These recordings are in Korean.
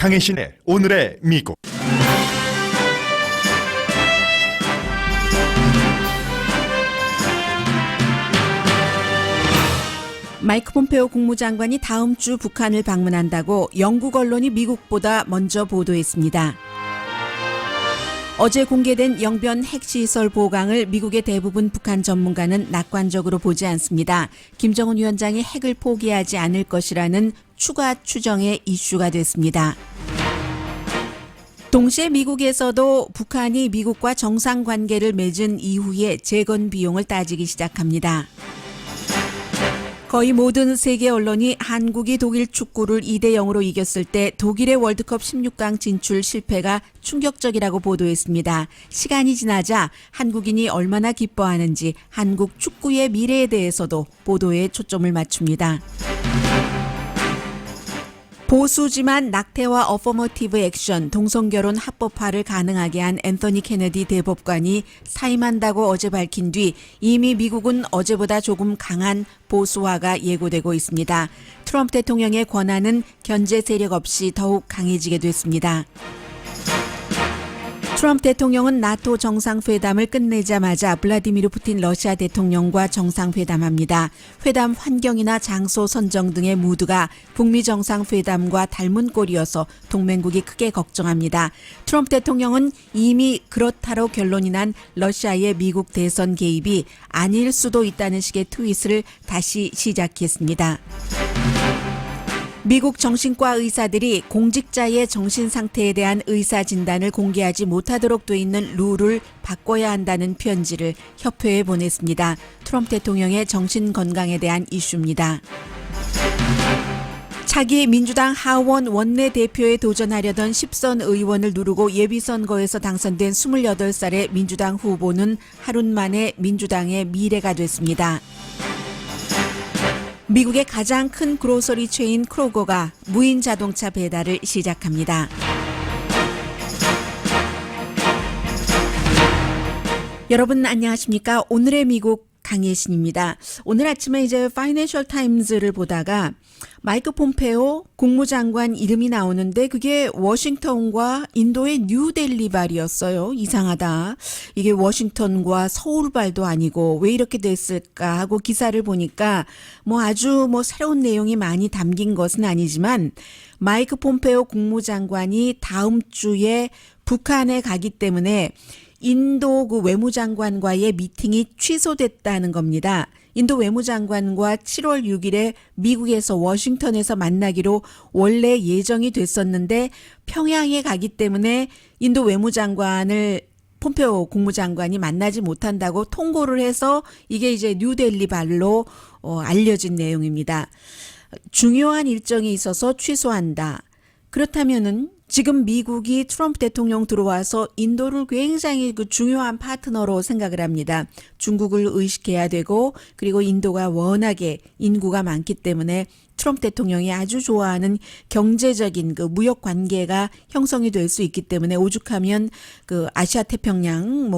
강혜신의 오늘의 미국. 마이크 폼페오 국무장관이 다음 주 북한을 방문한다고 영국 언론이 미국보다 먼저 보도했습니다. 어제 공개된 영변 핵시설 보강을 미국의 대부분 북한 전문가는 낙관적으로 보지 않습니다. 김정은 위원장이 핵을 포기하지 않을 것이라는 추가 추정의 이슈가 됐습니다. 동시에 미국에서도 북한이 미국과 정상관계를 맺은 이후에 재건 비용을 따지기 시작합니다. 거의 모든 세계 언론이 한국이 독일 축구를 2대0으로 이겼을 때 독일의 월드컵 16강 진출 실패가 충격적이라고 보도했습니다. 시간이 지나자 한국인이 얼마나 기뻐하는지 한국 축구의 미래에 대해서도 보도에 초점을 맞춥니다. 보수지만 낙태와 어퍼머티브 액션, 동성결혼 합법화를 가능하게 한 앤서니 케네디 대법관이 사임한다고 어제 밝힌 뒤 이미 미국은 어제보다 조금 강한 보수화가 예고되고 있습니다. 트럼프 대통령의 권한은 견제 세력 없이 더욱 강해지게 됐습니다. 트럼프 대통령은 나토 정상회담을 끝내자마자 블라디미르 푸틴 러시아 대통령과 정상회담합니다. 회담 환경이나 장소 선정 등의 모두가 북미 정상회담과 닮은 꼴이어서 동맹국이 크게 걱정합니다. 트럼프 대통령은 이미 그렇다로 결론이 난 러시아의 미국 대선 개입이 아닐 수도 있다는 식의 트윗을 다시 시작했습니다. 미국 정신과 의사들이 공직자의 정신 상태에 대한 의사 진단을 공개하지 못하도록 돼 있는 룰을 바꿔야 한다는 편지를 협회에 보냈습니다. 트럼프 대통령의 정신 건강에 대한 이슈입니다. 차기 민주당 하원 원내대표에 도전하려던 10선 의원을 누르고 예비선거에서 당선된 28살의 민주당 후보는 하루 만에 민주당의 미래가 됐습니다. 미국의 가장 큰 그로서리 체인 크로거가 무인 자동차 배달을 시작합니다. 여러분 안녕하십니까? 오늘의 미국 강예신입니다. 오늘 아침에 이제 파이낸셜 타임즈를 보다가 마이크 폼페오 국무장관 이름이 나오는데 그게 워싱턴과 인도의 뉴델리 발이었어요. 이상하다. 이게 워싱턴과 서울 발도 아니고 왜 이렇게 됐을까 하고 기사를 보니까 아주 새로운 내용이 많이 담긴 것은 아니지만 마이크 폼페오 국무장관이 다음 주에 북한에 가기 때문에 인도 그 외무장관과의 미팅이 취소됐다는 겁니다. 인도 외무장관과 7월 6일에 미국에서 워싱턴에서 만나기로 원래 예정이 됐었는데 평양에 가기 때문에 인도 외무장관을 폼페오 국무장관이 만나지 못한다고 통보를 해서 이게 이제 뉴델리 발로 알려진 내용입니다. 중요한 일정이 있어서 취소한다. 그렇다면은 지금 미국이 트럼프 대통령 들어와서 인도를 굉장히 중요한 파트너로 생각을 합니다. 중국을 의식해야 되고 그리고 인도가 워낙에 인구가 많기 때문에 트럼프 대통령이 아주 좋아하는 경제적인 그 무역 관계가 형성이 될 수 있기 때문에 오죽하면 그 아시아 태평양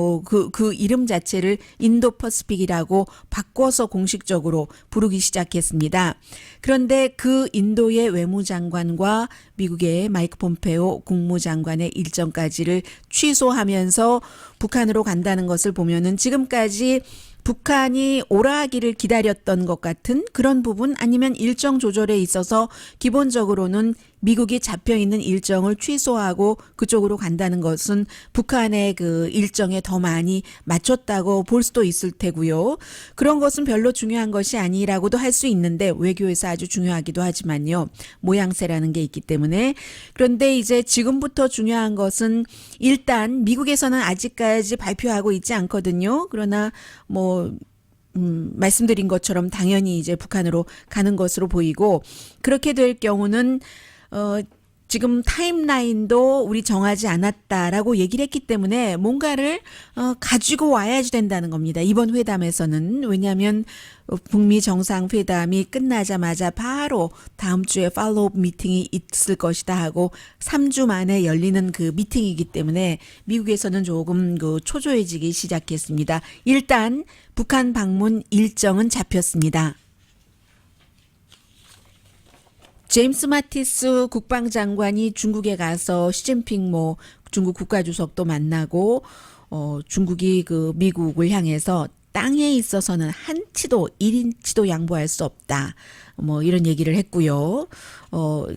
그 이름 자체를 인도 퍼시픽이라고 바꿔서 공식적으로 부르기 시작했습니다. 그런데 그 인도의 외무장관과 미국의 마이크 폼페오 국무장관의 일정까지를 취소하면서 북한으로 간다는 것을 보면은 지금까지 북한이 오라기를 기다렸던 것 같은 그런 부분 아니면 일정 조절에 있어서 기본적으로는 미국이 잡혀있는 일정을 취소하고 그쪽으로 간다는 것은 북한의 그 일정에 더 많이 맞췄다고 볼 수도 있을 테고요. 그런 것은 별로 중요한 것이 아니라고도 할 수 있는데 외교에서 아주 중요하기도 하지만요. 모양새라는 게 있기 때문에. 그런데 이제 지금부터 중요한 것은 일단 미국에서는 아직까지 발표하고 있지 않거든요. 그러나 말씀드린 것처럼 당연히 이제 북한으로 가는 것으로 보이고 그렇게 될 경우는 지금 타임라인도 우리 정하지 않았다라고 얘기를 했기 때문에 뭔가를 가지고 와야지 된다는 겁니다. 이번 회담에서는. 왜냐하면 북미 정상회담이 끝나자마자 바로 다음 주에 팔로우업 미팅이 있을 것이다 하고 3주 만에 열리는 그 미팅이기 때문에 미국에서는 조금 초조해지기 시작했습니다. 일단 북한 방문 일정은 잡혔습니다. 제임스 마티스 국방장관이 중국에 가서 시진핑 뭐 중국 국가주석도 만나고 중국이 그 미국을 향해서 땅에 있어서는 한치도 1인치도 양보할 수 없다. 뭐 이런 얘기를 했고요.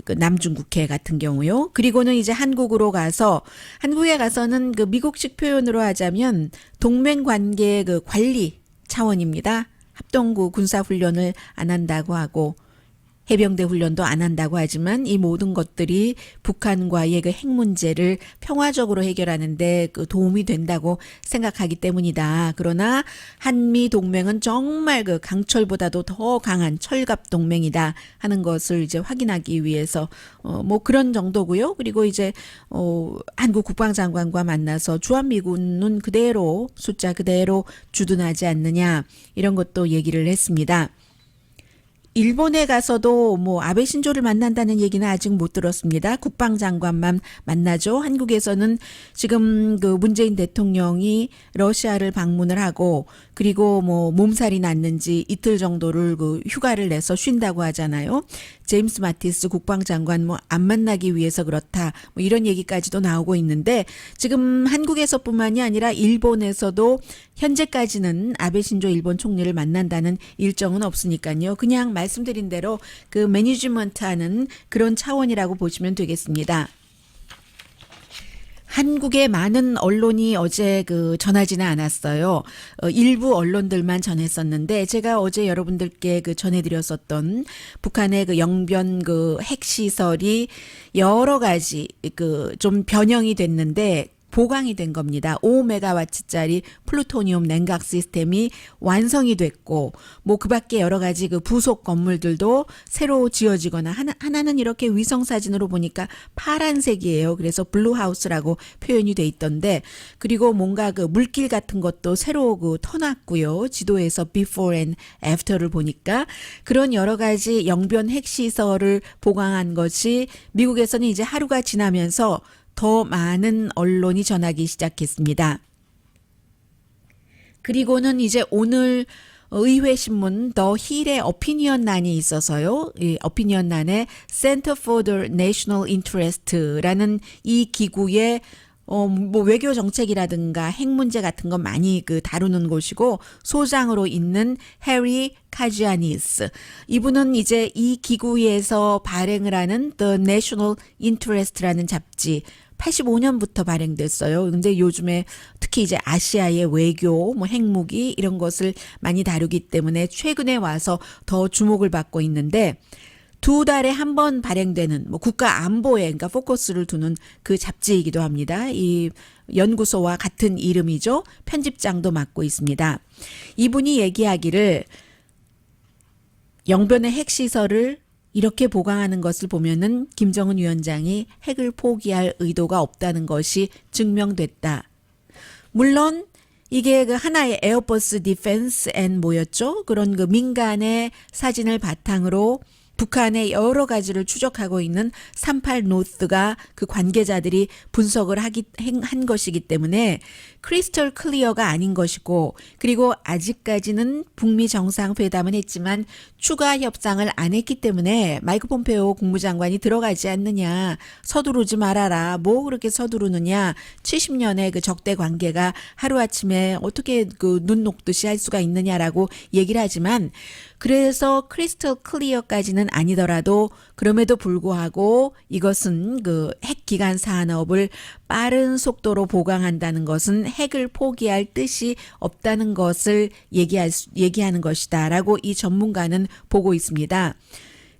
그 남중국해 같은 경우요. 그리고는 이제 한국에 가서는 그 미국식 표현으로 하자면 동맹 관계 그 관리 차원입니다. 합동구 군사 훈련을 안 한다고 하고 해병대 훈련도 안 한다고 하지만 이 모든 것들이 북한과의 그 핵 문제를 평화적으로 해결하는데 그 도움이 된다고 생각하기 때문이다. 그러나 한미 동맹은 정말 그 강철보다도 더 강한 철갑 동맹이다 하는 것을 이제 확인하기 위해서 뭐 그런 정도고요. 그리고 이제 한국 국방장관과 만나서 주한미군은 그대로 숫자 그대로 주둔하지 않느냐 이런 것도 얘기를 했습니다. 일본에 가서도 뭐 아베 신조를 만난다는 얘기는 아직 못 들었습니다. 국방장관만 만나죠. 한국에서는 지금 그 문재인 대통령이 러시아를 방문을 하고 그리고 뭐 몸살이 났는지 이틀 정도를 그 휴가를 내서 쉰다고 하잖아요. 제임스 마티스 국방장관 뭐 안 만나기 위해서 그렇다. 뭐 이런 얘기까지도 나오고 있는데 지금 한국에서뿐만이 아니라 일본에서도 현재까지는 아베 신조 일본 총리를 만난다는 일정은 없으니까요. 그냥 말씀드린 대로 그 매니지먼트하는 그런 차원이라고 보시면 되겠습니다. 한국의 많은 언론이 어제 그 전하지는 않았어요. 일부 언론들만 전했었는데 제가 어제 여러분들께 그 전해드렸었던 북한의 그 영변 그 핵시설이 여러 가지 그 좀 변형이 됐는데 보강이 된 겁니다. 5메가와트짜리 플루토늄 냉각 시스템이 완성이 됐고 뭐 그밖에 여러 가지 그 부속 건물들도 새로 지어지거나 하나는 이렇게 위성 사진으로 보니까 파란색이에요. 그래서 블루하우스라고 표현이 돼 있던데 그리고 뭔가 그 물길 같은 것도 새로 그 터놨고요. 지도에서 before and after를 보니까 그런 여러 가지 영변 핵시설을 보강한 것이 미국에서는 이제 하루가 지나면서 더 많은 언론이 전하기 시작했습니다. 그리고는 이제 오늘 의회신문 더 힐의 어피니언란이 있어서요. 이 어피니언란에 Center for the National Interest라는 이 기구의 뭐 외교 정책이라든가 핵 문제 같은 거 많이 그 다루는 곳이고 소장으로 있는 해리 카지아니스 이분은 이제 이 기구에서 발행을 하는 The National Interest라는 잡지 85년부터 발행됐어요. 근데 요즘에 특히 이제 아시아의 외교, 뭐 핵무기 이런 것을 많이 다루기 때문에 최근에 와서 더 주목을 받고 있는데 2달에 한 번 발행되는 뭐 국가 안보에 그러니까 포커스를 두는 그 잡지이기도 합니다. 이 연구소와 같은 이름이죠. 편집장도 맡고 있습니다. 이분이 얘기하기를 영변의 핵시설을 이렇게 보강하는 것을 보면은 김정은 위원장이 핵을 포기할 의도가 없다는 것이 증명됐다. 물론 이게 그 하나의 에어버스 디펜스 앤 뭐였죠? 그런 그 민간의 사진을 바탕으로 북한의 여러 가지를 추적하고 있는 38 노스가 그 관계자들이 분석을 한 것이기 때문에 크리스털 클리어가 아닌 것이고 그리고 아직까지는 북미 정상회담은 했지만 추가 협상을 안 했기 때문에 마이크 폼페오 국무장관이 들어가지 않느냐 서두르지 말아라 뭐 그렇게 서두르느냐 70년의 그 적대 관계가 하루아침에 어떻게 그 눈 녹듯이 할 수가 있느냐라고 얘기를 하지만 그래서 크리스털 클리어까지는 아니더라도 그럼에도 불구하고 이것은 그 핵 기간 산업을 빠른 속도로 보강한다는 것은 핵을 포기할 뜻이 없다는 것을 얘기하는 것이다라고 이 전문가는 보고 있습니다.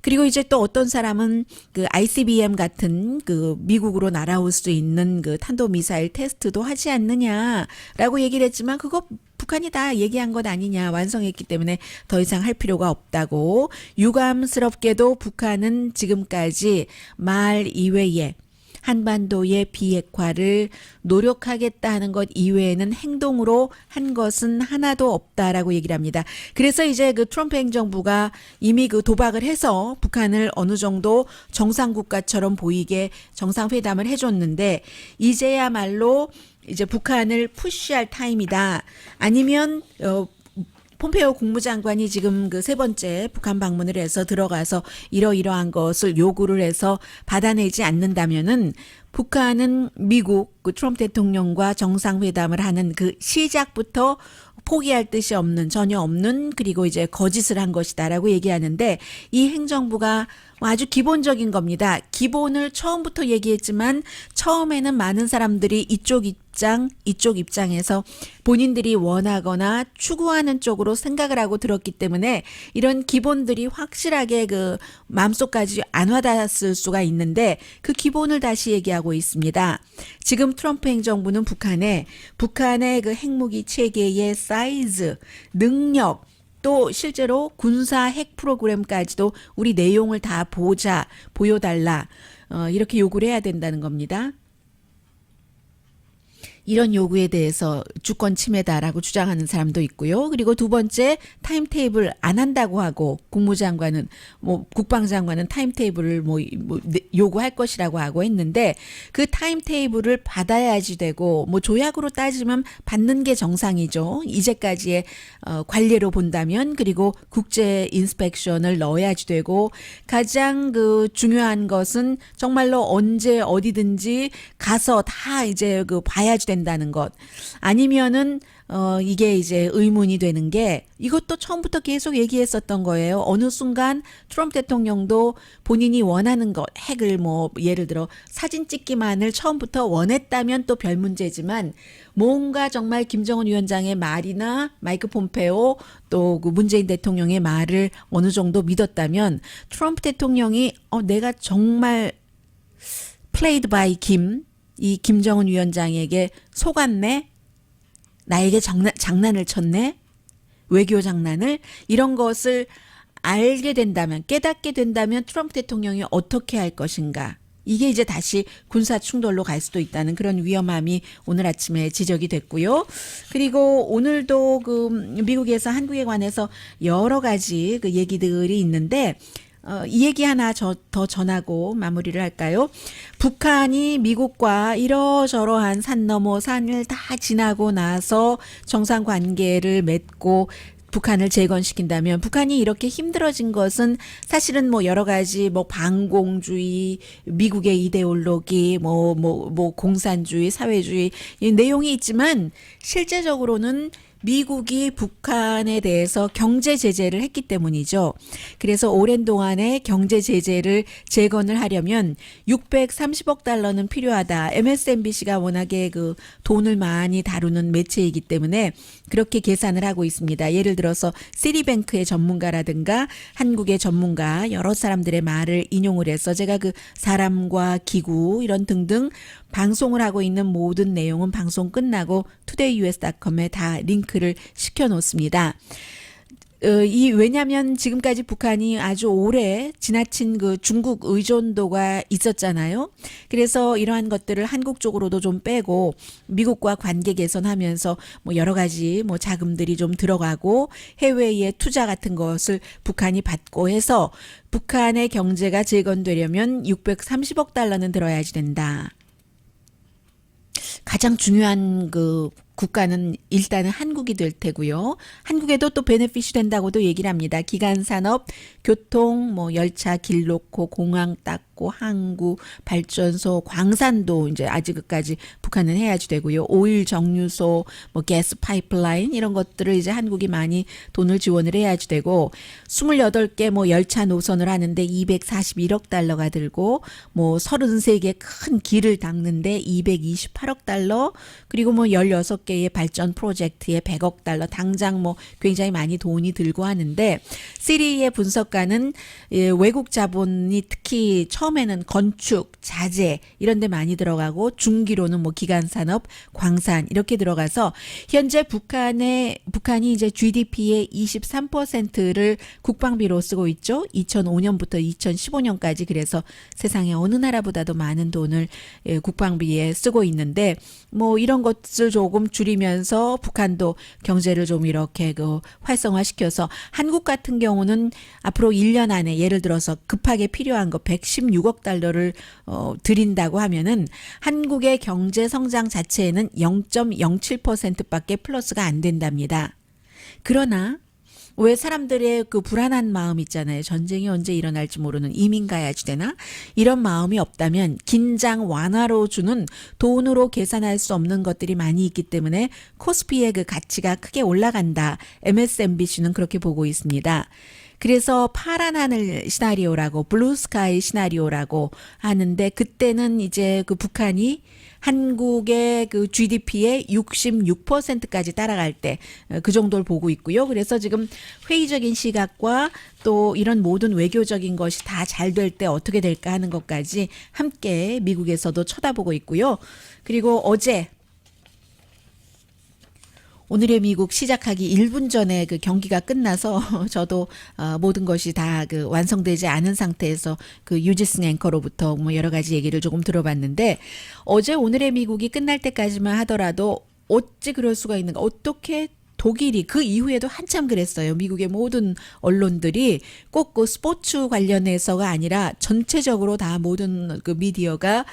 그리고 이제 또 어떤 사람은 그 ICBM 같은 그 미국으로 날아올 수 있는 그 탄도미사일 테스트도 하지 않느냐라고 얘기를 했지만 그거 북한이 다 얘기한 것 아니냐 완성했기 때문에 더 이상 할 필요가 없다고 유감스럽게도 북한은 지금까지 말 이외에 한반도의 비핵화를 노력하겠다 하는 것 이외에는 행동으로 한 것은 하나도 없다라고 얘기를 합니다. 그래서 이제 그 트럼프 행정부가 이미 그 도박을 해서 북한을 어느 정도 정상국가처럼 보이게 정상회담을 해줬는데 이제야말로 이제 북한을 푸시할 타임이다. 아니면 폼페이오 국무장관이 지금 그 세 번째 북한 방문을 해서 들어가서 이러이러한 것을 요구를 해서 받아내지 않는다면은 북한은 미국 그 트럼프 대통령과 정상회담을 하는 그 시작부터 포기할 뜻이 없는, 전혀 없는, 그리고 이제 거짓을 한 것이다라고 얘기하는데, 이 행정부가 아주 기본적인 겁니다. 기본을 처음부터 얘기했지만 처음에는 많은 사람들이 이쪽 입장에서 본인들이 원하거나 추구하는 쪽으로 생각을 하고 들었기 때문에 이런 기본들이 확실하게 그 마음속까지 안 와닿았을 수가 있는데, 그 기본을 다시 얘기하고 있습니다. 지금 트럼프 행정부는 북한의 그 핵무기 체계의 사이즈, 능력, 또 실제로 군사 핵 프로그램까지도 우리 내용을 다 보여달라, 이렇게 요구를 해야 된다는 겁니다. 이런 요구에 대해서 주권 침해다라고 주장하는 사람도 있고요. 그리고 두 번째, 타임테이블 안 한다고 하고, 국무장관은 국방장관은 타임테이블을 요구할 것이라고 하고 했는데, 그 타임테이블을 받아야지 되고, 조약으로 따지면 받는 게 정상이죠. 이제까지의 관례로 본다면. 그리고 국제 인스펙션을 넣어야지 되고, 가장 그 중요한 것은 정말로 언제 어디든지 가서 다 이제 그 봐야지 된다는 것. 아니면은 이게 이제 의문이 되는 게, 이것도 처음부터 계속 얘기했었던 거예요. 어느 순간 트럼프 대통령도 본인이 원하는 것, 핵을 예를 들어 사진 찍기만을 처음부터 원했다면 또 별 문제지만, 뭔가 정말 김정은 위원장의 말이나 마이크 폼페오 또 그 문재인 대통령의 말을 어느 정도 믿었다면, 트럼프 대통령이 내가 정말 played by 이 김정은 위원장에게 속았네? 나에게 장난을 쳤네? 외교 장난을? 이런 것을 알게 된다면, 깨닫게 된다면 트럼프 대통령이 어떻게 할 것인가? 이게 이제 다시 군사 충돌로 갈 수도 있다는 그런 위험함이 오늘 아침에 지적이 됐고요. 그리고 오늘도 그 미국에서 한국에 관해서 여러 가지 그 얘기들이 있는데, 이 얘기 하나 더 전하고 마무리를 할까요? 북한이 미국과 이러저러한 산 넘어 산을 다 지나고 나서 정상관계를 맺고 북한을 재건시킨다면, 북한이 이렇게 힘들어진 것은 사실은 여러 가지 반공주의, 미국의 이데올로기, 공산주의, 사회주의 이 내용이 있지만, 실제적으로는 미국이 북한에 대해서 경제 제재를 했기 때문이죠. 그래서 오랜 동안의 경제 제재를 재건을 하려면 630억 달러는 필요하다. MSNBC가 워낙에 그 돈을 많이 다루는 매체이기 때문에 그렇게 계산을 하고 있습니다. 예를 들어서 시리뱅크의 전문가라든가 한국의 전문가 여러 사람들의 말을 인용을 해서 제가 그 사람과 기구 이런 등등 방송을 하고 있는 모든 내용은 방송 끝나고 todayus.com에 다 링크를 시켜 놓습니다. 왜냐하면 지금까지 북한이 아주 오래 지나친 그 중국 의존도가 있었잖아요. 그래서 이러한 것들을 한국 쪽으로도 좀 빼고 미국과 관계 개선하면서 여러 가지 자금들이 좀 들어가고 해외의 투자 같은 것을 북한이 받고 해서 북한의 경제가 재건되려면 630억 달러는 들어야지 된다. 가장 중요한 그 국가는 일단은 한국이 될 테고요. 한국에도 또 베네핏이 된다고도 얘기를 합니다. 기간 산업, 교통, 열차 길 놓고 공항 닦고 항구, 발전소, 광산도 이제 아직까지 북한은 해야지 되고요. 오일 정유소, 가스 파이프라인 이런 것들을 이제 한국이 많이 돈을 지원을 해야지 되고 28개 열차 노선을 하는데 241억 달러가 들고 33개 큰 길을 닦는데 228억 달러 그리고 16개의 발전 프로젝트에 100억 달러 당장 굉장히 많이 돈이 들고 하는데 시리의 분석가는 외국 자본이 특히 처음에는 건축, 자재 이런 데 많이 들어가고 중기로는 기간산업, 광산 이렇게 들어가서 현재 북한이 이제 GDP의 23%를 국방비로 쓰고 있죠. 2005년부터 2015년까지 그래서 세상에 어느 나라보다도 많은 돈을 국방비에 쓰고 있는데 이런 것을 조금 줄이면서 북한도 경제를 좀 이렇게 활성화시켜서 한국 같은 경우는 앞으로 1년 안에 예를 들어서 급하게 필요한 거 116억 달러를 드린다고 하면은 한국의 경제 성장 자체에는 0.07%밖에 플러스가 안 된답니다. 그러나 왜 사람들의 그 불안한 마음 있잖아요. 전쟁이 언제 일어날지 모르는 이민 가야지 되나? 이런 마음이 없다면 긴장 완화로 주는 돈으로 계산할 수 없는 것들이 많이 있기 때문에 코스피의 그 가치가 크게 올라간다. MSNBC는 그렇게 보고 있습니다. 그래서 파란 하늘 시나리오라고 블루 스카이 시나리오라고 하는데 그때는 이제 그 북한이 한국의 그 GDP의 66%까지 따라갈 때 그 정도를 보고 있고요. 그래서 지금 회의적인 시각과 또 이런 모든 외교적인 것이 다 잘 될 때 어떻게 될까 하는 것까지 함께 미국에서도 쳐다보고 있고요. 그리고 어제 오늘의 미국 시작하기 1분 전에 그 경기가 끝나서 저도 모든 것이 다 그 완성되지 않은 상태에서 그 유지승 앵커로부터 뭐 여러 가지 얘기를 조금 들어봤는데 어제 오늘의 미국이 끝날 때까지만 하더라도 어찌 그럴 수가 있는가 어떻게 독일이 그 이후에도 한참 그랬어요. 미국의 모든 언론들이 꼭 그 스포츠 관련해서가 아니라 전체적으로 다 모든 그 미디어가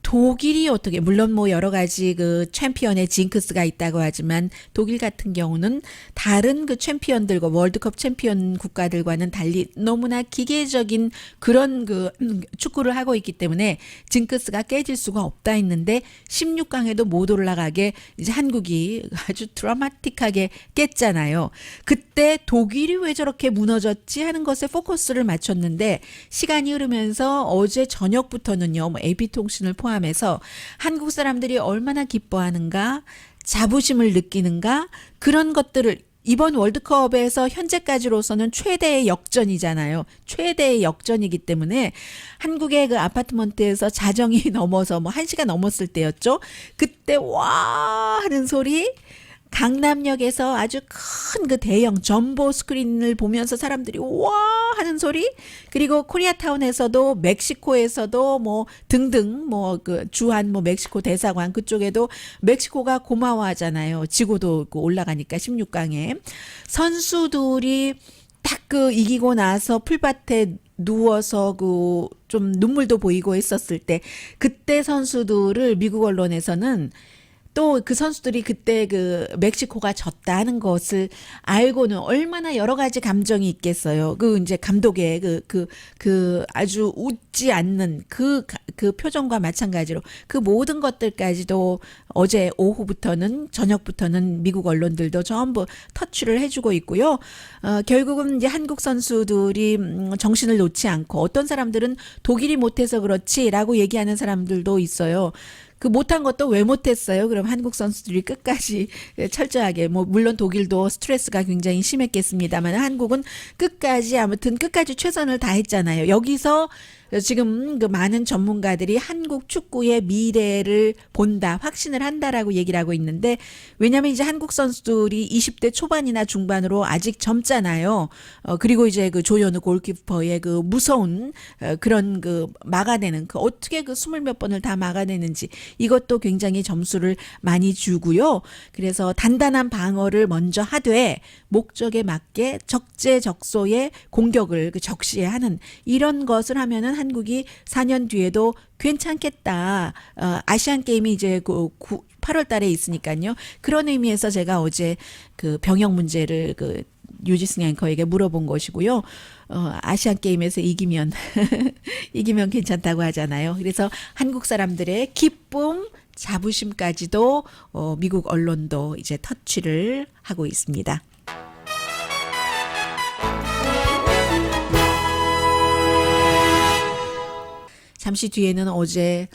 독일이 어떻게 물론 뭐 여러 가지 그 챔피언의 징크스가 있다고 하지만 독일 같은 경우는 다른 그 챔피언들과 월드컵 챔피언 국가들과는 달리 너무나 기계적인 그런 그 축구를 하고 있기 때문에 징크스가 깨질 수가 없다 했는데 16강에도 못 올라가게 이제 한국이 아주 드라마틱하게 깼잖아요. 그때 독일이 왜 저렇게 무너졌지 하는 것에 포커스를 맞췄는데 시간이 흐르면서 어제 저녁부터는요. 뭐 AP통신을 포함해서 한국 사람들이 얼마나 기뻐하는가, 자부심을 느끼는가 그런 것들을 이번 월드컵에서 현재까지로서는 최대의 역전이잖아요. 최대의 역전이기 때문에 한국의 그 아파트먼트에서 자정이 넘어서 뭐 1시가 넘었을 때였죠. 그때 와 하는 소리 강남역에서 아주 큰 그 대형 점보 스크린을 보면서 사람들이 와 하는 소리 그리고 코리아타운에서도 멕시코에서도 뭐 등등 뭐 그 주한 뭐 멕시코 대사관 그쪽에도 멕시코가 고마워하잖아요. 지고도 올라가니까 16강에 선수들이 딱 그 이기고 나서 풀밭에 누워서 그 좀 눈물도 보이고 했었을 때 그때 선수들을 미국 언론에서는 또 그 선수들이 그때 그 멕시코가 졌다는 것을 알고는 얼마나 여러 가지 감정이 있겠어요. 그 이제 감독의 그 아주 웃지 않는 그 표정과 마찬가지로 그 모든 것들까지도 어제 오후부터는 저녁부터는 미국 언론들도 전부 터치를 해주고 있고요. 결국은 이제 한국 선수들이 정신을 놓지 않고 어떤 사람들은 독일이 못해서 그렇지라고 얘기하는 사람들도 있어요. 그 못한 것도 왜 못했어요? 그럼 한국 선수들이 끝까지 철저하게 뭐 물론 독일도 스트레스가 굉장히 심했겠습니다만 한국은 끝까지 아무튼 끝까지 최선을 다했잖아요. 여기서 지금 그 많은 전문가들이 한국 축구의 미래를 본다, 확신을 한다라고 얘기를 하고 있는데 왜냐하면 이제 한국 선수들이 20대 초반이나 중반으로 아직 젊잖아요. 그리고 이제 그 조현우 골키퍼의 그 무서운 그런 그 막아내는 그 어떻게 그 20몇 번을 다 막아내는지 이것도 굉장히 점수를 많이 주고요. 그래서 단단한 방어를 먼저 하되 목적에 맞게 적재적소의 공격을 그 적시에 하는 이런 것을 하면은 한국이 4년 뒤에도 괜찮겠다. 아시안 게임이 이제 8월 달에 있으니까요. 그런 의미에서 제가 어제 그 병역 문제를 그 유지승 앵커에게 물어본 것이고요. 아시안 게임에서 이기면 이기면 괜찮다고 하잖아요. 그래서 한국 사람들의 기쁨, 자부심까지도 미국 언론도 이제 터치를 하고 있습니다. 잠시 뒤에는 어제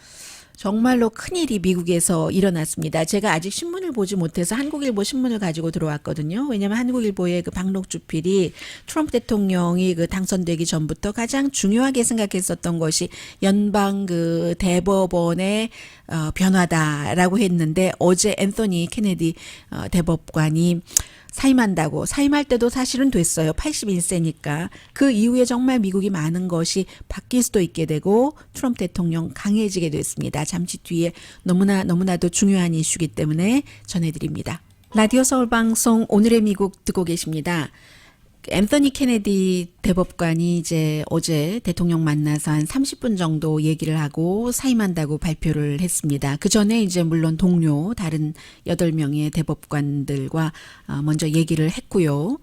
정말로 큰일이 미국에서 일어났습니다. 제가 아직 신문을 보지 못해서 한국일보 신문을 가지고 들어왔거든요. 왜냐하면 한국일보의 그 박록주필이 트럼프 대통령이 그 당선되기 전부터 가장 중요하게 생각했었던 것이 연방 그 대법원의 변화다라고 했는데 어제 앤서니 케네디 대법관이 사임한다고 사임할 때도 사실은 됐어요. 81세니까. 그 이후에 정말 미국이 많은 것이 바뀔 수도 있게 되고 트럼프 대통령 강해지게 됐습니다. 잠시 뒤에 너무나도 중요한 이슈이기 때문에 전해드립니다. 라디오 서울 방송 오늘의 미국 듣고 계십니다. 앤서니 케네디 대법관이 이제 어제 대통령 만나서 한 30분 정도 얘기를 하고 사임한다고 발표를 했습니다. 그 전에 이제 물론 동료 다른 8명의 대법관들과 먼저 얘기를 했고요.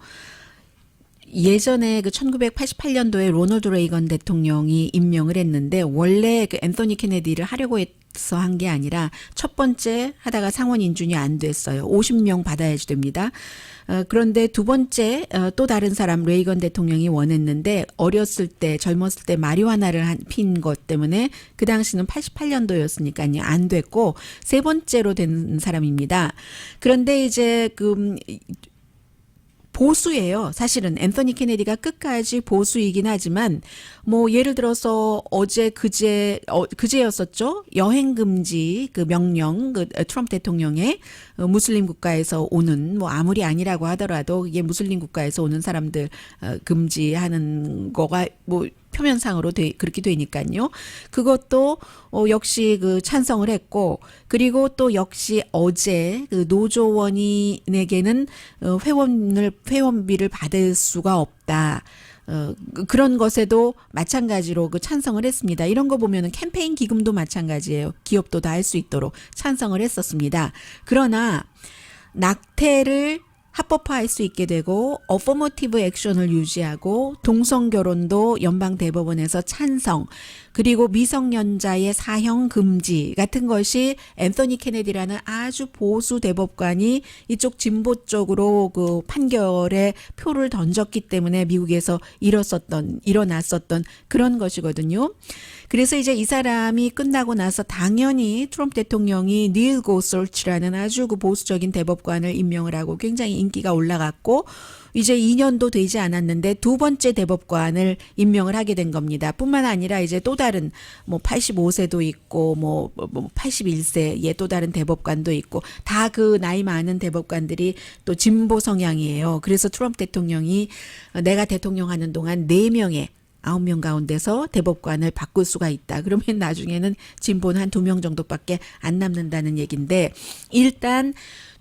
예전에 그 1988년도에 로널드 레이건 대통령이 임명을 했는데 원래 그 앤서니 케네디를 하려고 해서 한 게 아니라 첫 번째 하다가 상원 인준이 안 됐어요. 50명 받아야지 됩니다. 그런데 두 번째 또 다른 사람 레이건 대통령이 원했는데 어렸을 때 젊었을 때 마리화나를 핀 것 때문에 그 당시는 88년도였으니까요. 안 됐고 세 번째로 된 사람입니다. 그런데 이제 보수예요. 사실은 앤서니 케네디가 끝까지 보수이긴 하지만 뭐 예를 들어서 어제 그제였었죠. 여행 금지 그 명령 그 트럼프 대통령의 무슬림 국가에서 오는 뭐 아무리 아니라고 하더라도 이게 무슬림 국가에서 오는 사람들 금지하는 거가 뭐 표면상으로 그렇게 되니까요. 그것도 역시 그 찬성을 했고 그리고 또 역시 어제 그 노조원인에게는 회원비를 받을 수가 없다. 그런 것에도 마찬가지로 그 찬성을 했습니다. 이런 거 보면은 캠페인 기금도 마찬가지예요. 기업도 다 할 수 있도록 찬성을 했었습니다. 그러나 낙태를 합법화할 수 있게 되고 어포머티브 액션을 유지하고 동성 결혼도 연방 대법원에서 찬성 그리고 미성년자의 사형 금지 같은 것이 앤서니 케네디라는 아주 보수 대법관이 이쪽 진보 쪽으로 그 판결에 표를 던졌기 때문에 미국에서 일어났었던 그런 것이거든요. 그래서 이제 이 사람이 끝나고 나서 당연히 트럼프 대통령이 닐 고서치라는 아주 그 보수적인 대법관을 임명을 하고 굉장히 인기가 올라갔고 이제 2년도 되지 않았는데 두 번째 대법관을 임명을 하게 된 겁니다. 뿐만 아니라 이제 또 다른 뭐 85세도 있고 뭐 81세의 또 다른 대법관도 있고 다 그 나이 많은 대법관들이 또 진보 성향이에요. 그래서 트럼프 대통령이 내가 대통령 하는 동안 4명의 9명 가운데서 대법관을 바꿀 수가 있다. 그러면 나중에는 진보는 한 2명 정도밖에 안 남는다는 얘기인데 일단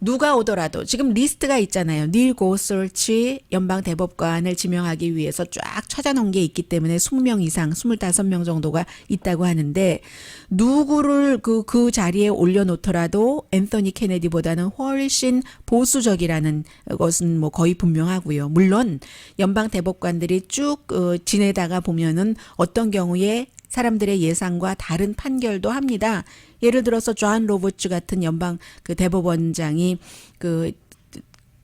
누가 오더라도 지금 리스트가 있잖아요. 닐 고서치 연방 대법관을 지명하기 위해서 쫙 찾아놓은 게 있기 때문에 20명 이상 25명 정도가 있다고 하는데 누구를 그 자리에 올려놓더라도 앤서니 케네디보다는 훨씬 보수적이라는 것은 뭐 거의 분명하고요. 물론 연방 대법관들이 쭉 지내다가 보면은 어떤 경우에 사람들의 예상과 다른 판결도 합니다. 예를 들어서 존 로버츠 같은 연방 그 대법원장이 그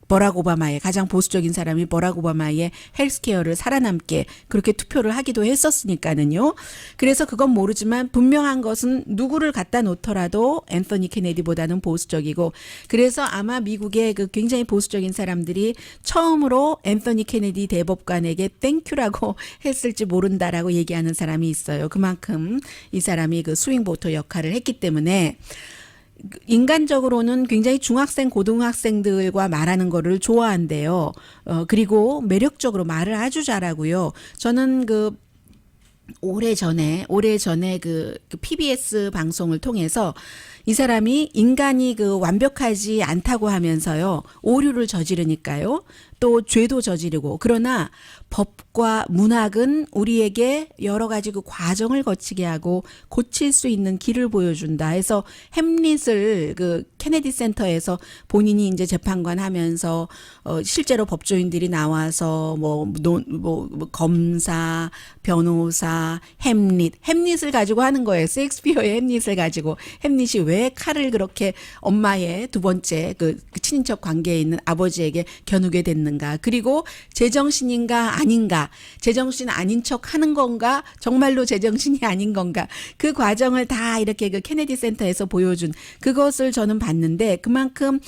버락 오바마의 가장 보수적인 사람이 버락 오바마의 헬스케어를 살아남게 그렇게 투표를 하기도 했었으니까는요. 그래서 그건 모르지만 분명한 것은 누구를 갖다 놓더라도 앤서니 케네디보다는 보수적이고 그래서 아마 미국의 그 굉장히 보수적인 사람들이 처음으로 앤서니 케네디 대법관에게 땡큐라고 했을지 모른다라고 얘기하는 사람이 있어요. 그만큼 이 사람이 그 스윙 보터 역할을 했기 때문에 인간적으로는 굉장히 중학생, 고등학생들과 말하는 거를 좋아한대요. 그리고 매력적으로 말을 아주 잘하고요. 저는 오래전에 그 PBS 방송을 통해서 이 사람이 인간이 완벽하지 않다고 하면서요. 오류를 저지르니까요. 또 죄도 저지르고 그러나 법과 문학은 우리에게 여러 가지 그 과정을 거치게 하고 고칠 수 있는 길을 보여준다 해서 햄릿을 그 케네디 센터에서 본인이 이제 재판관 하면서 실제로 법조인들이 나와서 뭐 검사, 변호사, 햄릿을 가지고 하는 거예요. 셰익스피어의 햄릿을 가지고 햄릿이 왜 칼을 그렇게 엄마의 두 번째 그 친인척 관계에 있는 아버지에게 겨누게 됐는가. 그리고 제정신인가 아닌가. 제정신 아닌 척 하는 건가. 정말로 제정신이 아닌 건가. 그 과정을 다 이렇게 그 케네디 센터에서 보여준 그것을 저는 봤는데 그만큼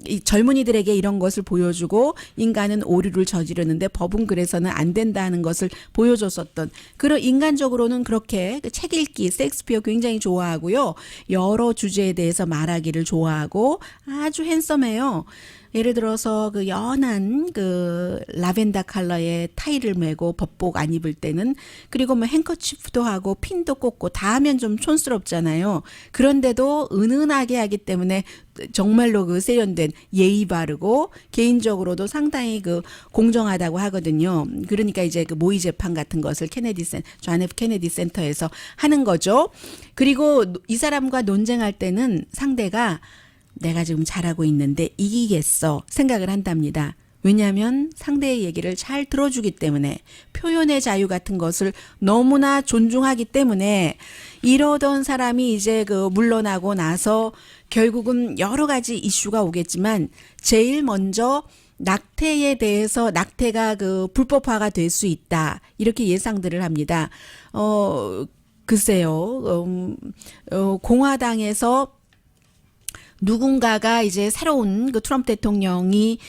이 젊은이들에게 이런 것을 보여주고 인간은 오류를 저지르는데 법은 그래서는 안 된다는 것을 보여줬었던 그런 인간적으로는 그렇게 책 읽기 셰익스피어 굉장히 좋아하고요. 여러 주제에 대해서 말하기를 좋아하고 아주 핸섬해요. 예를 들어서 그 연한 그 라벤더 컬러의 타이를 메고 법복 안 입을 때는 그리고 뭐 행커치프도 하고 핀도 꽂고 다 하면 좀 촌스럽잖아요. 그런데도 은은하게 하기 때문에 정말로 그 세련된 예의 바르고 개인적으로도 상당히 그 공정하다고 하거든요. 그러니까 이제 그 모의 재판 같은 것을 존 F 케네디 센터에서 하는 거죠. 그리고 이 사람과 논쟁할 때는 상대가 내가 지금 잘하고 있는데 이기겠어 생각을 한답니다. 왜냐하면 상대의 얘기를 잘 들어주기 때문에, 표현의 자유 같은 것을 너무나 존중하기 때문에 이러던 사람이 이제 그 물러나고 나서 결국은 여러 가지 이슈가 오겠지만 제일 먼저 낙태에 대해서, 낙태가 그 불법화가 될 수 있다, 이렇게 예상들을 합니다. 글쎄요, 공화당에서 누군가가 이제 새로운 그 트럼프 대통령이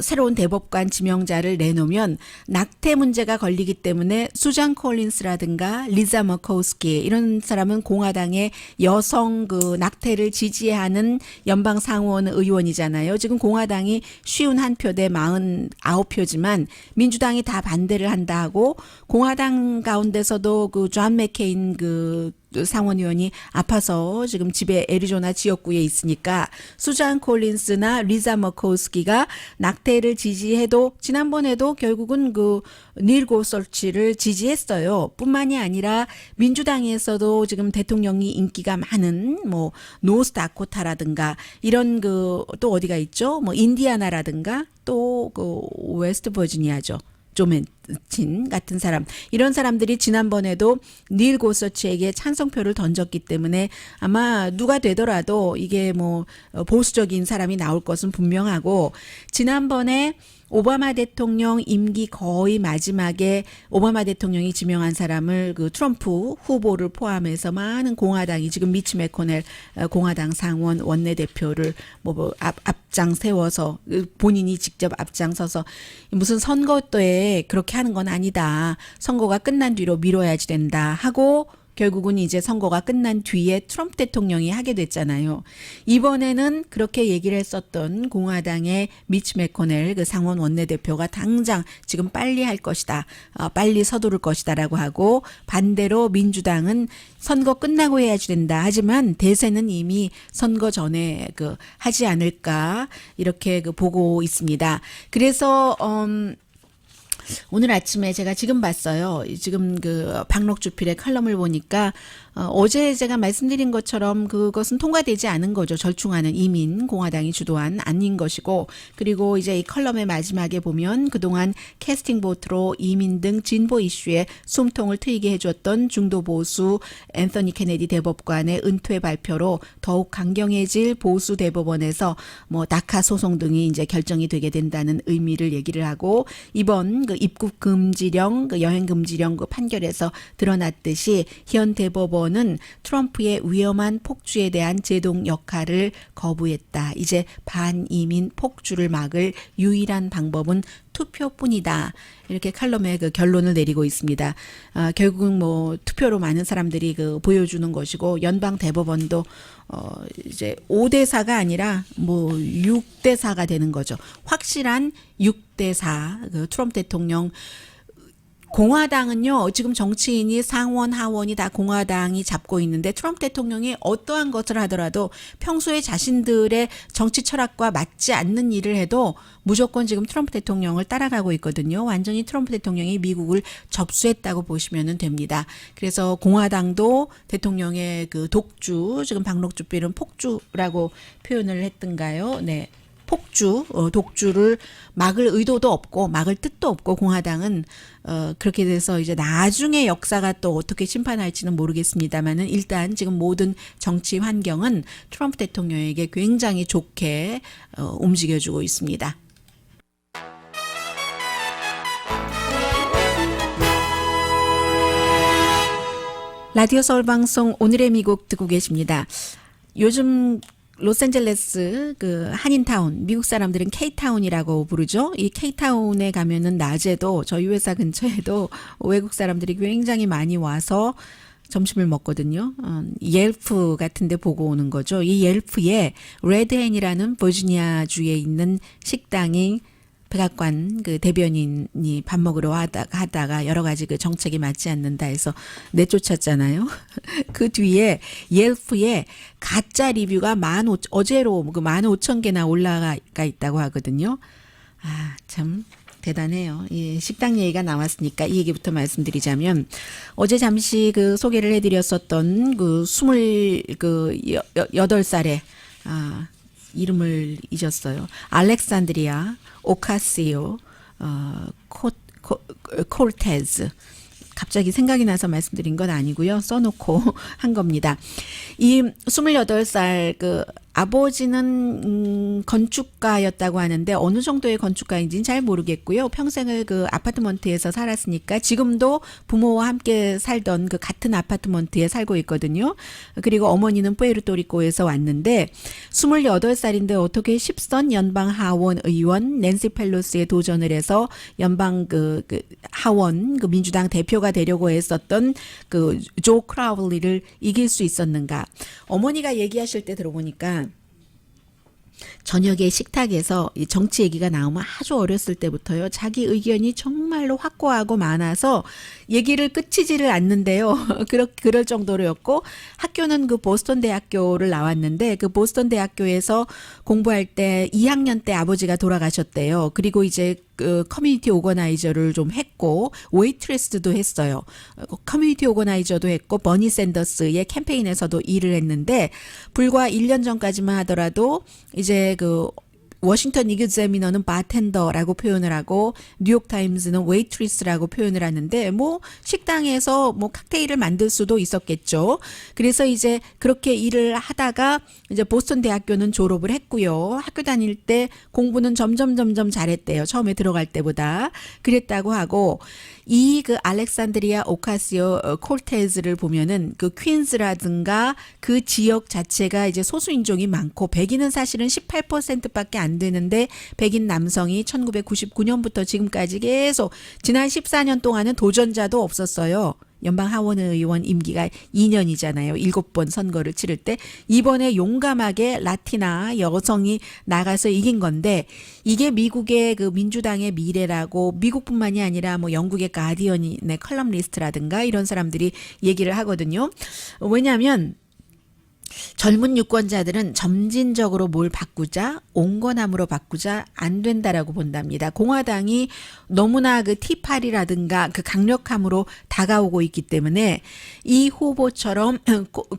새로운 대법관 지명자를 내놓으면 낙태 문제가 걸리기 때문에 수잔 콜린스라든가 리자 머코스키, 이런 사람은 공화당의 여성 그 낙태를 지지하는 연방 상원 의원이잖아요. 지금 공화당이 51표 대 49표지만 민주당이 다 반대를 한다 하고, 공화당 가운데서도 그 존 맥케인 그 상원의원이 아파서 지금 집에 애리조나 지역구에 있으니까 수잔 콜린스나 리자 머코스키가 낙태를 지지해도 지난번에도 결국은 그 닐 고서치를 지지했어요. 뿐만이 아니라 민주당에서도 지금 대통령이 인기가 많은 뭐 노스다코타라든가 이런 그 또 어디가 있죠? 뭐 인디아나라든가 또 그 웨스트 버지니아죠. 조맨친 같은 사람, 이런 사람들이 지난번에도 닐 고서치에게 찬성표를 던졌기 때문에 아마 누가 되더라도 이게 뭐 보수적인 사람이 나올 것은 분명하고, 지난번에 오바마 대통령 임기 거의 마지막에 오바마 대통령이 지명한 사람을 그 트럼프 후보를 포함해서 많은 공화당이 지금 미치 매코넬 공화당 상원 원내대표를 뭐 앞장 세워서 본인이 직접 앞장서서 무슨 선거 때 그렇게 하는 건 아니다, 선거가 끝난 뒤로 미뤄야지 된다 하고, 결국은 이제 선거가 끝난 뒤에 트럼프 대통령이 하게 됐잖아요. 이번에는 그렇게 얘기를 했었던 공화당의 미치 매코넬 그 상원 원내대표가 당장 지금 빨리 할 것이다, 빨리 서두를 것이다라고 하고, 반대로 민주당은 선거 끝나고 해야지 된다, 하지만 대세는 이미 선거 전에 그 하지 않을까, 이렇게 그 보고 있습니다. 그래서 오늘 아침에 제가 지금 봤어요. 지금 그 박록주필의 칼럼을 보니까 어제 제가 말씀드린 것처럼 그것은 통과되지 않은 거죠. 절충하는 이민, 공화당이 주도한 아닌 것이고, 그리고 이제 이 컬럼의 마지막에 보면 그동안 캐스팅 보트로 이민 등 진보 이슈에 숨통을 트이게 해줬던 중도 보수 앤서니 케네디 대법관의 은퇴 발표로 더욱 강경해질 보수 대법원에서 뭐 다카 소송 등이 이제 결정이 되게 된다는 의미를 얘기를 하고, 이번 그 입국 금지령, 그 여행 금지령 그 판결에서 드러났듯이 현 대법원은 트럼프의 위험한 폭주에 대한 제동 역할을 거부했다. 이제 반이민 폭주를 막을 유일한 방법은 투표뿐이다. 이렇게 칼럼에 그 결론을 내리고 있습니다. 결국은 뭐 투표로 많은 사람들이 그 보여주는 것이고, 연방 대법원도 이제 5대4가 아니라 뭐 6대4가 되는 거죠. 확실한 6대4. 그 트럼프 대통령, 공화당은요, 지금 정치인이 상원, 하원이 다 공화당이 잡고 있는데, 트럼프 대통령이 어떠한 것을 하더라도 평소에 자신들의 정치 철학과 맞지 않는 일을 해도 무조건 지금 트럼프 대통령을 따라가고 있거든요. 완전히 트럼프 대통령이 미국을 접수했다고 보시면 됩니다. 그래서 공화당도 대통령의 그 독주, 지금 박록주필은 폭주라고 표현을 했던가요? 네. 폭주, 독주를 막을 의도도 없고 막을 뜻도 없고, 공화당은 그렇게 돼서 이제 나중에 역사가 또 어떻게 심판할지는 모르겠습니다만은, 일단 지금 모든 정치 환경은 트럼프 대통령에게 굉장히 좋게 움직여주고 있습니다. 라디오 서울 방송 오늘의 미국 듣고 계십니다. 요즘 로스앤젤레스 그 한인타운, 미국 사람들은 K타운이라고 부르죠. 이 K타운에 가면은 낮에도 저희 회사 근처에도 외국 사람들이 굉장히 많이 와서 점심을 먹거든요. 옐프 같은 데 보고 오는 거죠. 이 옐프에 레드앤이라는 버지니아주에 있는 식당이 백악관 그 대변인이 밥 먹으러 하다가 여러 가지 그 정책이 맞지 않는다 해서 내쫓았잖아요. 그 뒤에 옐프에 가짜 리뷰가 어제로 그 15,000개나 올라가 있다고 하거든요. 아, 참 대단해요. 이 식당 얘기가 나왔으니까 이 얘기부터 말씀드리자면, 어제 잠시 그 소개를 해드렸었던 그 28살에 이름을 잊었어요. 알렉산드리아 오카시오 콜테즈. 갑자기 생각이 나서 말씀드린 건 아니고요. 써놓고 한 겁니다. 이 28살 그 아버지는 건축가였다고 하는데 어느 정도의 건축가인지는 잘 모르겠고요. 평생을 그 아파트먼트에서 살았으니까 지금도 부모와 함께 살던 그 같은 아파트먼트에 살고 있거든요. 그리고 어머니는 푸에르토리코에서 왔는데 28살인데 어떻게 10선 연방 하원 의원 낸시 펠로시에 도전을 해서 연방 그 하원 그 민주당 대표가 되려고 했었던 그 조 크라울리를 이길 수 있었는가? 어머니가 얘기하실 때 들어보니까 저녁에 식탁에서 이 정치 얘기가 나오면 아주 어렸을 때부터요. 자기 의견이 정말로 확고하고 많아서 얘기를 끝이지를 않는데요. 그럴 정도로였고 학교는 그 보스턴 대학교를 나왔는데 그 보스턴 대학교에서 공부할 때 2학년 때 아버지가 돌아가셨대요. 그리고 이제 그 커뮤니티 오거나이저를 좀 했고 웨이트레스도 했어요. 커뮤니티 오거나이저도 했고 버니 샌더스의 캠페인에서도 일을 했는데 불과 1년 전까지만 하더라도 이제 그 워싱턴 이그제미너는 바텐더라고 표현을 하고 뉴욕타임즈는 웨이트리스라고 표현을 하는데 뭐 식당에서 뭐 칵테일을 만들 수도 있었겠죠. 그래서 이제 그렇게 일을 하다가 이제 보스턴 대학교는 졸업을 했고요. 학교 다닐 때 공부는 점점 잘했대요. 처음에 들어갈 때보다. 그랬다고 하고 이 그 알렉산드리아 오카시오 콜테즈를 보면은 그 퀸즈라든가 그 지역 자체가 이제 소수인종이 많고 백인은 사실은 18%밖에 안 되는데 백인 남성이 1999년부터 지금까지 계속 지난 14년 동안은 도전자도 없었어요. 연방 하원 의원 임기가 2년이잖아요. 7번 선거를 치를 때 이번에 용감하게 라티나 여성이 나가서 이긴 건데 이게 미국의 그 민주당의 미래라고 미국뿐만이 아니라 뭐 영국의 가디언의 컬럼리스트라든가 이런 사람들이 얘기를 하거든요. 왜냐하면 젊은 유권자들은 점진적으로 뭘 바꾸자, 온건함으로 바꾸자 안 된다라고 본답니다. 공화당이 너무나 그 티파리라든가 그 강력함으로 다가오고 있기 때문에 이 후보처럼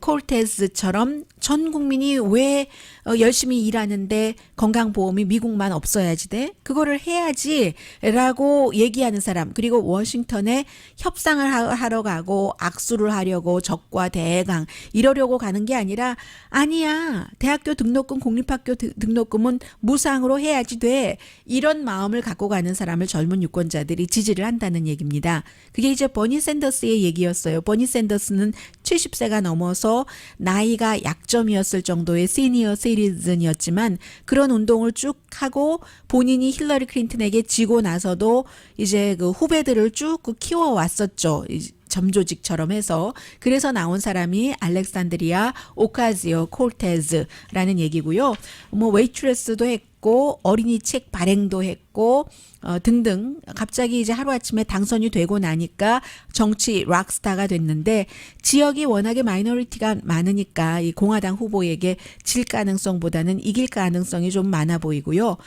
콜테스처럼 전 국민이 왜 열심히 일하는데 건강보험이 미국만 없어야지 돼? 그거를 해야지 라고 얘기하는 사람 그리고 워싱턴에 협상을 하러 가고 악수를 하려고 적과 대강 이러려고 가는 게 아니야 대학교 등록금 공립학교 등록금은 무상으로 해야지 돼 이런 마음을 갖고 가는 사람을 젊은 유권자들이 지지를 한다는 얘기입니다. 그게 이제 버니 샌더스의 얘기였어요. 버니 샌더스는 70세가 넘어서 나이가 약점이었을 정도의 시니어 시리즌이었지만 그런 운동을 쭉 하고 본인이 힐러리 클린턴에게 지고 나서도 이제 그 후배들을 쭉 키워왔었죠. 점조직처럼 해서 그래서 나온 사람이 알렉산드리아 오카시오 콜테즈라는 얘기고요. 뭐 웨이트레스도 했고 어린이 책 발행도 했고 등등 갑자기 이제 하루아침에 당선이 되고 나니까 정치 락스타가 됐는데 지역이 워낙에 마이너리티가 많으니까 이 공화당 후보에게 질 가능성보다는 이길 가능성이 좀 많아 보이고요.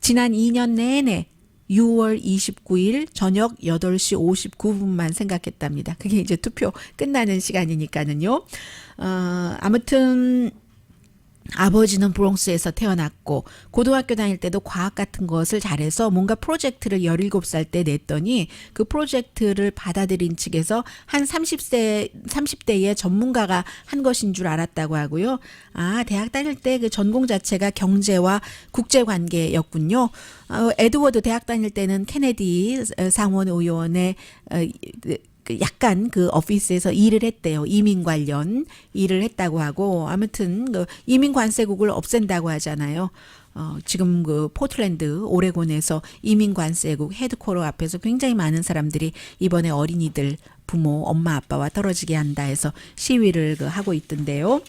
지난 2년 내내 6월 29일 저녁 8시 59분만 생각했답니다. 그게 이제 투표 끝나는 시간이니까는요. 아무튼 아버지는 브롱스에서 태어났고 고등학교 다닐 때도 과학 같은 것을 잘해서 뭔가 프로젝트를 17살 때 냈더니 그 프로젝트를 받아들인 측에서 한 30대의 전문가가 한 것인 줄 알았다고 하고요. 아, 대학 다닐 때 그 전공 자체가 경제와 국제관계였군요. 에드워드 대학 다닐 때는 케네디 상원 의원의 약간 그 오피스에서 일을 했대요. 이민 관련 일을 했다고 하고 아무튼 그 이민 관세국을 없앤다고 하잖아요. 지금 그 포틀랜드 오레곤에서 이민 관세국 헤드쿼터 앞에서 굉장히 많은 사람들이 이번에 어린이들 부모 엄마 아빠와 떨어지게 한다 해서 시위를 하고 있던데요.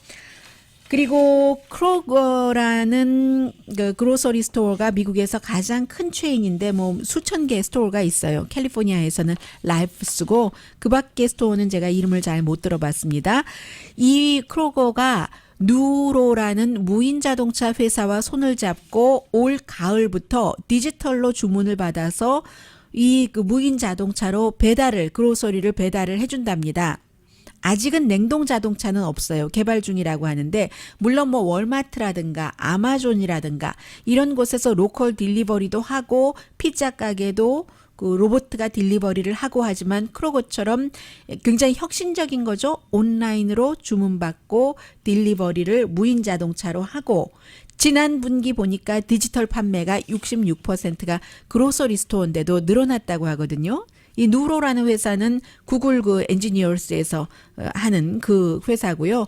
그리고 크로거라는 그 그로서리 스토어가 미국에서 가장 큰 체인인데 뭐 수천 개의 스토어가 있어요. 캘리포니아에서는 라이프스고 그 밖의 스토어는 제가 이름을 잘 못 들어봤습니다. 이 크로거가 누로라는 무인 자동차 회사와 손을 잡고 올 가을부터 디지털로 주문을 받아서 이 그 무인 자동차로 그로서리를 배달을 해준답니다. 아직은 냉동 자동차는 없어요. 개발 중이라고 하는데 물론 뭐 월마트라든가 아마존이라든가 이런 곳에서 로컬 딜리버리도 하고 피자 가게도 그 로봇가 딜리버리를 하고 하지만 크로거처럼 굉장히 혁신적인 거죠. 온라인으로 주문받고 딜리버리를 무인 자동차로 하고 지난 분기 보니까 디지털 판매가 66%가 그로서리 스토어인데도 늘어났다고 하거든요. 이 누로라는 회사는 구글 그 엔지니어스에서 하는 그 회사고요.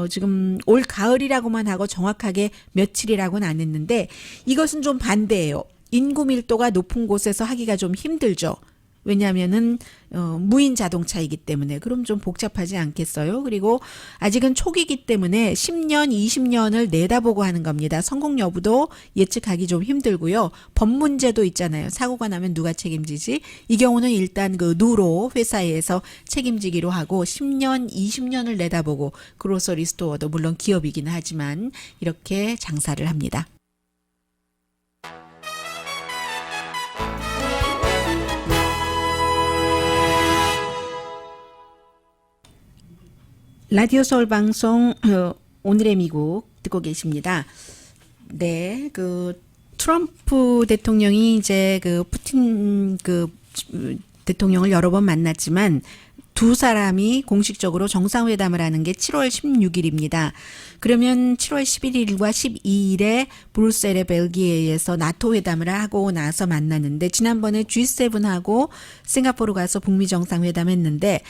지금 올 가을이라고만 하고 정확하게 며칠이라고는 안 했는데 이것은 좀 반대예요. 인구 밀도가 높은 곳에서 하기가 좀 힘들죠. 왜냐하면은 무인 자동차이기 때문에 그럼 좀 복잡하지 않겠어요? 그리고 아직은 초기이기 때문에 10년, 20년을 내다보고 하는 겁니다. 성공 여부도 예측하기 좀 힘들고요. 법 문제도 있잖아요. 사고가 나면 누가 책임지지? 이 경우는 일단 그 누로 회사에서 책임지기로 하고 10년, 20년을 내다보고 그로서리 스토어도 물론 기업이긴 하지만 이렇게 장사를 합니다. 라디오 서울 방송 오늘의 미국 듣고 계십니다. 네, 그 트럼프 대통령이 이제 그 푸틴 그 대통령을 여러 번 만났지만 두 사람이 공식적으로 정상회담을 하는 게 7월 16일입니다. 그러면 7월 11일과 12일에 브뤼셀의 벨기에에서 나토 회담을 하고 나서 만났는데 지난번에 G7하고 싱가포르 가서 북미 정상회담 했는데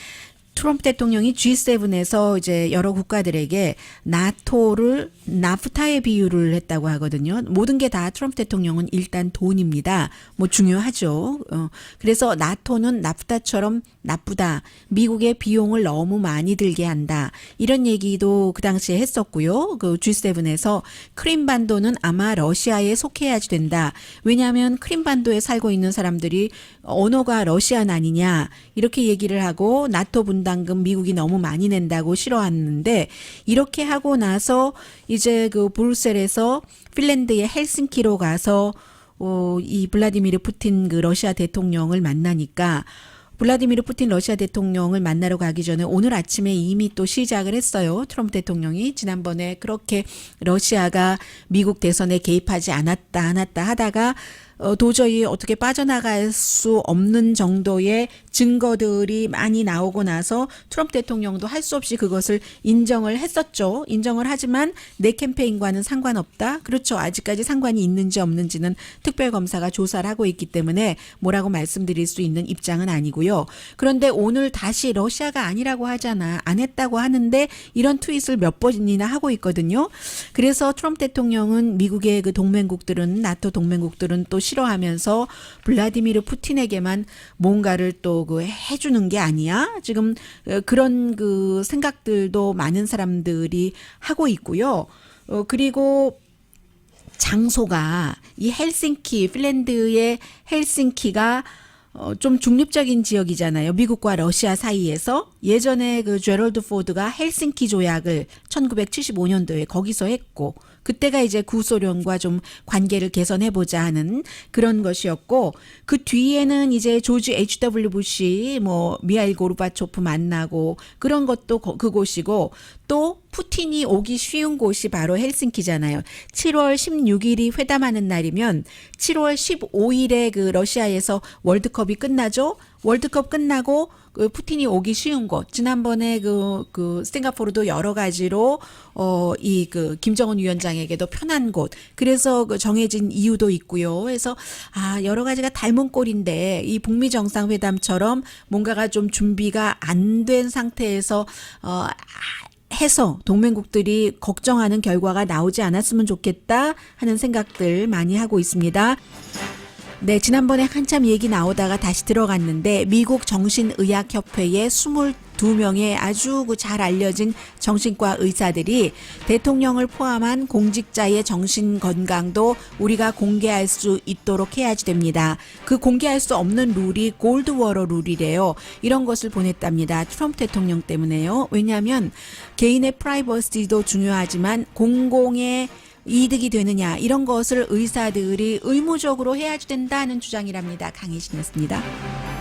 트럼프 대통령이 G7에서 이제 여러 국가들에게 나토를 나프타에 비유를 했다고 하거든요. 모든 게 다 트럼프 대통령은 일단 돈입니다. 뭐 중요하죠. 그래서 나토는 나프타처럼 나쁘다. 미국의 비용을 너무 많이 들게 한다. 이런 얘기도 그 당시에 했었고요. 그 G7에서 크림반도는 아마 러시아에 속해야지 된다. 왜냐하면 크림반도에 살고 있는 사람들이 언어가 러시안 아니냐. 이렇게 얘기를 하고 나토 분담금 미국이 너무 많이 낸다고 싫어하는데 이렇게 하고 나서 이제 그 브뤼셀에서 핀란드의 헬싱키로 가서 이 블라디미르 푸틴 그 러시아 대통령을 만나니까 블라디미르 푸틴 러시아 대통령을 만나러 가기 전에 오늘 아침에 이미 또 시작을 했어요. 트럼프 대통령이 지난번에 그렇게 러시아가 미국 대선에 개입하지 않았다 하다가 도저히 어떻게 빠져나갈 수 없는 정도의 증거들이 많이 나오고 나서 트럼프 대통령도 할 수 없이 그것을 인정을 했었죠. 인정을 하지만 내 캠페인과는 상관없다. 그렇죠. 아직까지 상관이 있는지 없는지는 특별검사가 조사를 하고 있기 때문에 뭐라고 말씀드릴 수 있는 입장은 아니고요. 그런데 오늘 다시 러시아가 아니라고 하잖아. 안 했다고 하는데 이런 트윗을 몇 번이나 하고 있거든요. 그래서 트럼프 대통령은 미국의 그 동맹국들은 나토 동맹국들은 또 싫어하면서 블라디미르 푸틴에게만 뭔가를 또 그 해주는 게 아니야. 지금 그런 그 생각들도 많은 사람들이 하고 있고요. 그리고 장소가 이 헬싱키, 핀란드의 헬싱키가 좀 중립적인 지역이잖아요. 미국과 러시아 사이에서 예전에 그 제럴드 포드가 헬싱키 조약을 1975년도에 거기서 했고 그때가 이제 구소련과 좀 관계를 개선해보자 하는 그런 것이었고 그 뒤에는 이제 조지 H.W. 부시 뭐 미하일 고르바초프 만나고 그런 것도 그곳이고 또 푸틴이 오기 쉬운 곳이 바로 헬싱키잖아요. 7월 16일이 회담하는 날이면 7월 15일에 그 러시아에서 월드컵이 끝나죠. 월드컵 끝나고 그 푸틴이 오기 쉬운 곳. 지난번에 그 싱가포르도 여러 가지로 이 그 김정은 위원장에게도 편한 곳. 그래서 그 정해진 이유도 있고요. 그래서 여러 가지가 닮은 꼴인데 이 북미 정상회담처럼 뭔가가 좀 준비가 안 된 상태에서 해서 동맹국들이 걱정하는 결과가 나오지 않았으면 좋겠다 하는 생각들 많이 하고 있습니다. 네, 지난번에 한참 얘기 나오다가 다시 들어갔는데 미국 정신의학협회의 22명의 아주 잘 알려진 정신과 의사들이 대통령을 포함한 공직자의 정신 건강도 우리가 공개할 수 있도록 해야지 됩니다. 그 공개할 수 없는 룰이 골드워러 룰이래요. 이런 것을 보냈답니다. 트럼프 대통령 때문에요. 왜냐하면 개인의 프라이버시도 중요하지만 공공의 이득이 되느냐 이런 것을 의사들이 의무적으로 해야지 된다는 주장이랍니다. 강혜신이었습니다.